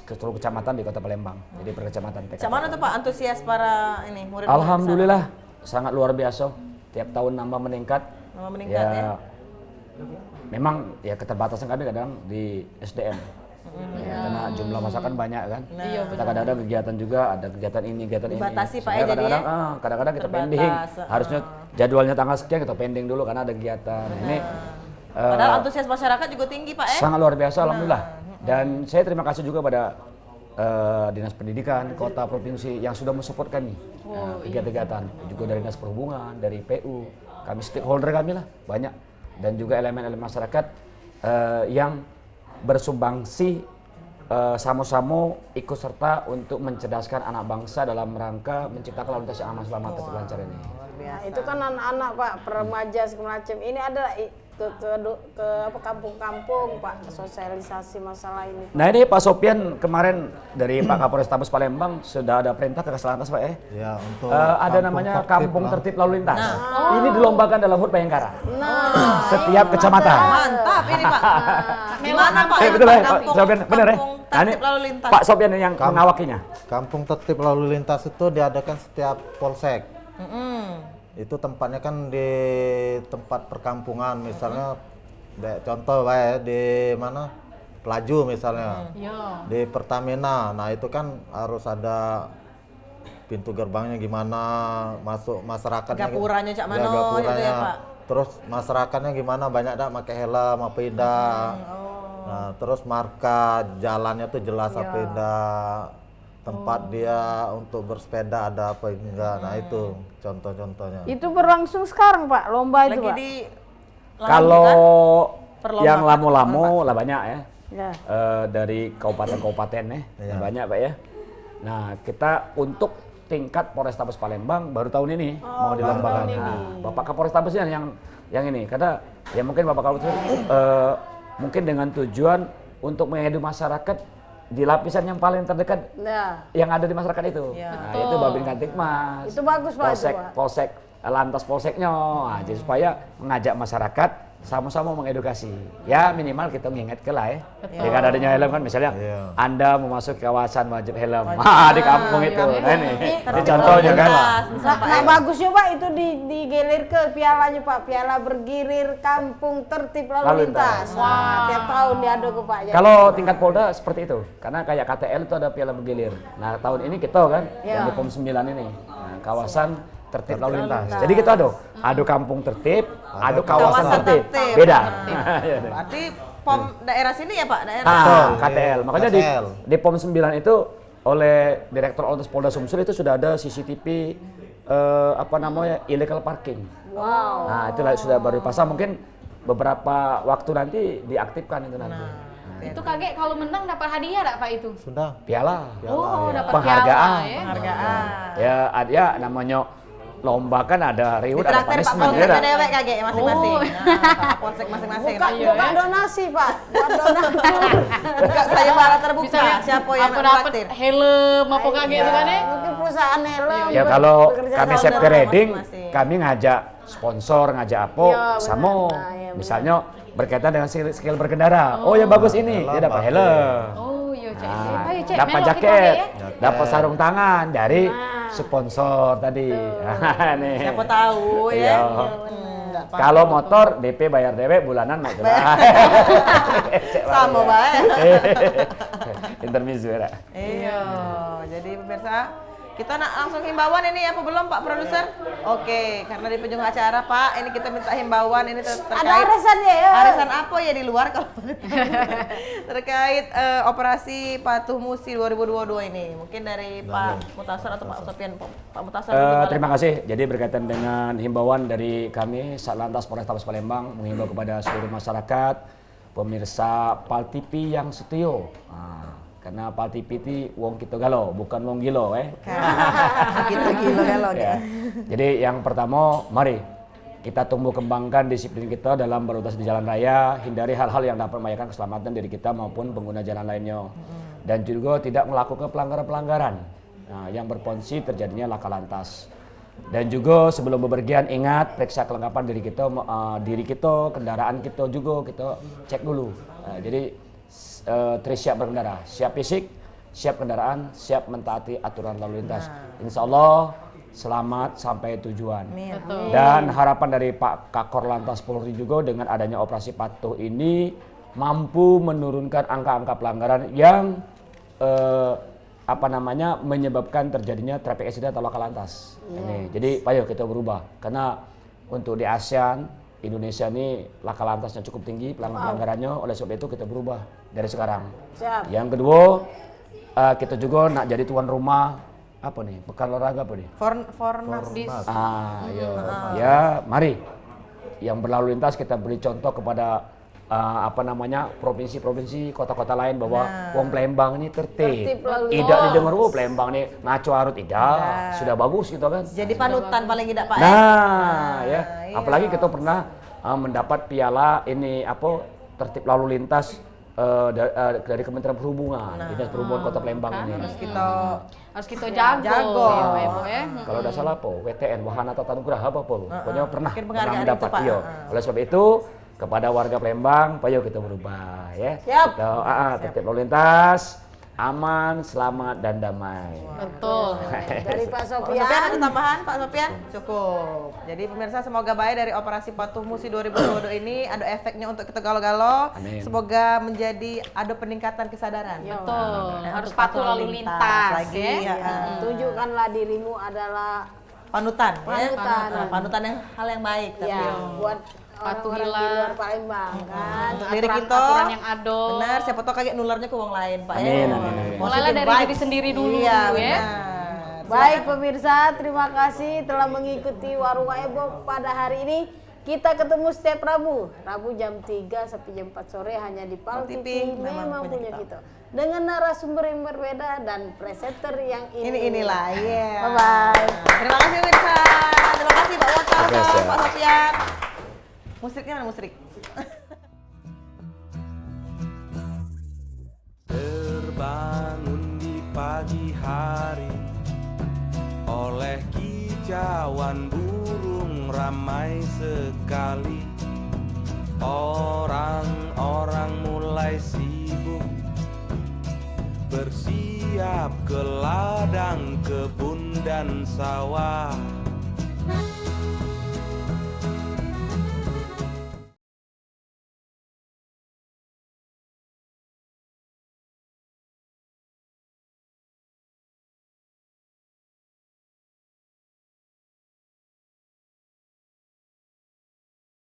Ke seluruh kecamatan di Kota Palembang. Jadi per kecamatan TK. Cak mana tuh Pak antusias para ini murid? Alhamdulillah sangat luar biasa. Tiap tahun nambah meningkat. Nambah meningkat ya. Memang ya keterbatasan kami kadang di SDM. Ya, karena jumlah masakan banyak kan. Iya, Kita kadang-kadang kegiatan juga, ada kegiatan ini, kegiatan Dibatasi, ini. Pak, Sehingga ya, jadi kadang-kadang, kadang-kadang kita terbatas, pending. Harusnya jadwalnya tanggal sekian kita pending dulu karena ada kegiatan. Ini Padahal antusias masyarakat juga tinggi Pak ya. sangat luar biasa alhamdulillah. Dan saya terima kasih juga pada Dinas Pendidikan, kota, provinsi yang sudah mensupport kami kegiatan-kegiatan, juga dari Dinas Perhubungan, dari PU, kami stakeholder kami lah banyak, dan juga elemen-elemen masyarakat yang bersumbangsi sama-sama ikut serta untuk mencerdaskan anak bangsa dalam rangka menciptakan lalu lintas yang aman, selamat, tertib, lancar ini. Nah, itu kan anak-anak Pak, remaja segala macam. Ini ada ke apa kampung-kampung Pak, sosialisasi masalah ini. Nah ini Pak Sopian kemarin dari Pak Kapolrestabes Palembang sudah ada perintah ke Kesalantas Pak Ya, untuk ada namanya kampung tertib lalu lintas. Ini dilombakan dalam HUT Bayangkara. Nah, Setiap kecamatan. Mantap ini Pak. Gimana Pak? Betul ya Pak Sopian, benar ya? Kampung Nah, ini tertib lalu lintas. Pak Sopian yang mengawakinya. Kampung tertib lalu lintas itu diadakan setiap polsek. Itu tempatnya kan di tempat perkampungan, misalnya contoh di mana Pelaju misalnya, di Pertamina. Nah itu kan harus ada pintu gerbangnya gimana, masuk masyarakatnya, Gapuranya cak mano, gapuranya. gitu ya, Pak? Terus masyarakatnya gimana, banyak dak pakai helm apa tidak. Nah terus marka jalannya tuh jelas apa tidak, tempat dia untuk bersepeda ada apa enggak. Nah itu contoh-contohnya. itu berlangsung sekarang Pak, lomba itu Lagi Pak. di Kalau perlombakan. yang lamu-lamu lah banyak ya. Ya. Dari kabupaten-kabupaten ya, banyak Pak ya. Nah kita untuk tingkat Polrestabes Palembang baru tahun ini mau dilombakan. Nah, Bapak Kapolrestabes yang ini, karena ya mungkin Bapak Kapolres mungkin dengan tujuan untuk mengedukasi masyarakat di lapisan yang paling terdekat yang ada di masyarakat itu. Nah, itu Babin Kantikmas. Itu bagus Pak, itu, Pak. Polsek lantas polseknya. Nah, jadi supaya mengajak masyarakat sama-sama mengedukasi. Ya minimal kita mengingat ke lah ya. Dengan adanya helm kan misalnya Anda memasuki kawasan wajib helm. Di kampung itu. Nah, ini contohnya kan. Nah, bagusnya Pak itu digelir ke pialanya Pak, piala bergilir kampung tertib lalu lintas. Wah, tiap tahun diadu Pak. Kalau tingkat Polda seperti itu, karena kayak KTL itu ada piala bergilir. Nah tahun ini kita kan yang di POM 9 ini, nah, kawasan tertib lalu lintas. Jadi kita adu kampung tertib, adu kawasan tertib. Beda. Berarti POM daerah sini ya Pak? Daerah. KTL. Makanya di POM 9 itu oleh Direktur Lalu Lintas Polda Sumsel itu sudah ada CCTV illegal parking. Wow. Nah itu sudah baru dipasang, mungkin beberapa waktu nanti diaktifkan itu nanti. Itu kaget kalau menang dapat hadiah enggak Pak itu? Sudah. Piala. Oh, dapat Penghargaan. piala ya. Penghargaan. Ya namanya lomba kan ada reward, ada Ditraktir Pak punishment. Polsek dewek kaget masing-masing. Oh. Nah, Pak Polsek masing-masing. Bukan donasi Pak, buat donasi. Enggak, saya malah terbuka. Misalnya Siapa yang aku nak dapat traktir? helm apa kaget itu kan ya? Mungkin perusahaan helm. Ya kalau bekerja kami sama Safety dengan Riding, masing-masing. kami ngajak sponsor, ngajak apa, Iya, benar. sama. Nah, iya, benar. Misalnya berkaitan dengan skill berkendara. Oh ya bagus ini, dia dapat helm. Oh iya Cek. Nah, Ayo Cek, dapat melok kita jaket, ya. dapat sarung tangan dari sponsor tadi. Nih. Siapa tahu Iya. ya. Kalau motor DP bayar dewe bulanan mah jelas. Sama baik. Intermezzo ya. Iya, jadi pemirsa, kita nak langsung himbauan ini apa belum Pak Produser? Oke, karena di penjung acara Pak, ini kita minta himbauan ini terkait Ada arisannya ya. arisan apa ya di luar kalau terkait operasi Patuh Musi 2022 ini. Mungkin dari Pak Mutasar atau Pak Sopian. Pak Mutasar dulu boleh. Terima kasih. Jadi berkaitan dengan himbauan dari kami Satlantas Polrestabes Palembang menghimbau kepada seluruh masyarakat, pemirsa Pal TV yang setia. Karena Pal TV itu wong kita galau, bukan wong gilo Kita gila kalau ya. Jadi yang pertama, mari kita tumbuh kembangkan disiplin kita dalam berlintas di jalan raya, hindari hal-hal yang dapat membahayakan keselamatan diri kita maupun pengguna jalan lainnya. Dan juga tidak melakukan pelanggaran-pelanggaran yang berpotensi terjadinya laka lantas. Dan juga sebelum bepergian ingat periksa kelengkapan diri kita, kendaraan kita juga kita cek dulu. Jadi siap berkendara, siap fisik, siap kendaraan, siap mentaati aturan lalu lintas. Insya Allah selamat sampai tujuan. Dan harapan dari Pak Kakor Lantas Polri juga dengan adanya operasi patuh ini mampu menurunkan angka-angka pelanggaran yang menyebabkan terjadinya traffic accident atau laka lantas. Ini. Jadi ayo kita berubah karena untuk di ASEAN Indonesia ini laka lantasnya cukup tinggi pelanggarannya, oleh sebab itu kita berubah dari sekarang. Siap. Yang kedua kita juga nak jadi tuan rumah apa nih? Pekan olahraga apa nih? Fornas. Yo. Ya, mari. Yang berlalu lintas kita beri contoh kepada provinsi-provinsi, kota-kota lain bahwa wong Palembang ini tertib. Tidak didengar Palembang ini ngaco arut, tidak. Sudah bagus gitu kan. Jadi panutan paling tidak Pak. Ya. Apalagi kita pernah mendapat piala ini tertib lalu lintas dari Kementerian Perhubungan, Dinas Perhubungan Kota Palembang ini. Harus kita jago. Kalau udah salah WTN Wahana Tata Nugraha pokoknya pernah mendapat itu, Pak. Oleh sebab itu kepada warga Palembang, ayo kita berubah ya. Siap. Tertib lalu lintas, aman, selamat dan damai. Betul. Dari Pak Pak Sofian Sofian. ada tambahan Pak Sofian? Cukup. Jadi pemirsa semoga baik dari operasi Patuh Musi 2022 ini ada efeknya untuk kita galau-galau. Amin. Semoga menjadi ada peningkatan kesadaran. Betul. Harus Untuk patuh lalu lintas lagi. ya. Tunjukkanlah dirimu adalah Panutan. Panutan. Panutan yang hal yang baik tapi. ya buat orang-orang di luar Palembang kan. Untuk diri kita Aturan yang ada. benar, siapa tahu kaget nularnya ke wong lain Pak Amin, ya. amin. Mulailah dari diri sendiri dulu Iya, ya. benar. Baik pemirsa, terima kasih telah mengikuti Warung Ebo pada hari ini. Kita ketemu setiap Rabu jam 3 sampai jam 4 sore hanya di Pal TV, memang punya kita. Dengan narasumber yang berbeda dan presenter yang Inilah ya. Bye-bye. Terima kasih pemirsa. Terima kasih Pak Wakal, Terima kasih. Pak Sofian. Musiknya mana musrik? Terbangun di pagi hari oleh kicauan burung ramai sekali. Orang-orang mulai sibuk bersiap ke ladang, kebun dan sawah.